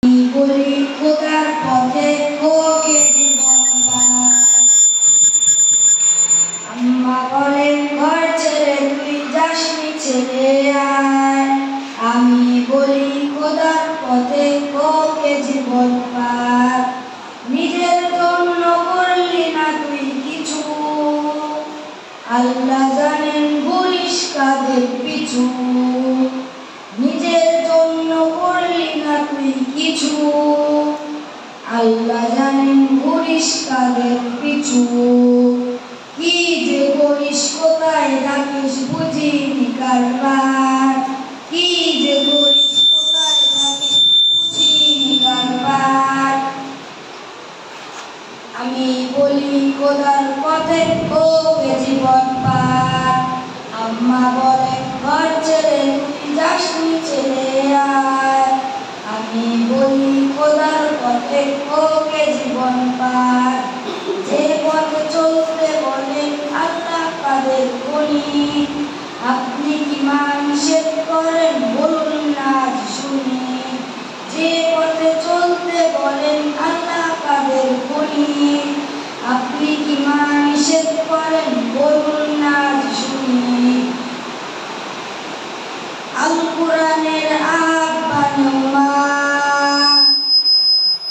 বলি খোদার পথে ওকে জীবন দান। আম্মা বলেন ঘর ছেড়ে তুই যাসনি ছেড়ে আয়, আমি বলি খোদার পথে ওকে জীবন পার। নিজের জন্য করলি না তুই কিছু, আল্লাহ জানেন বলিস কাদের পিছু। নিজের জন্য করলি না তুই কিছু, আল্লাহ জানেন ঘুরিস কাদের পিছু। কি যে করিস কোথায় থাকিস বুঝিনি কারবার, কি যে করিস কোথায় থাকিস বুঝিনি কারবার। আমি বলি খোদার পথে ওকে জীবন পার। আম্মা বলে ঘর ছেড়ে তুই যাসনি ছেড়ে আয়, আমি বলি খোদার পথে ওকে জীবন পার। যে পথে চলতে বলেন আল্লাহ কাদের বলি, আপনি কি নিষেধ করেন বলুন না আজ শুনি। যে পথে চলতে বলেন আল্লাহ কাদের বলি, আপনি কি নিষেধ করেন বলুন না আজ শুনি। আল কোরআনের আহ্বানে মা,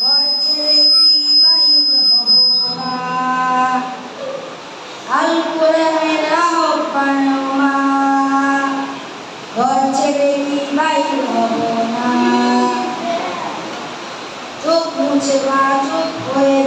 ঘর ছেড়ে কি বাহির হব না। আল কোরআনের আহ্বানে মা, ঘর ছেড়ে কি বাহির হব না। চোখ মুছে মা চুপ হয়ে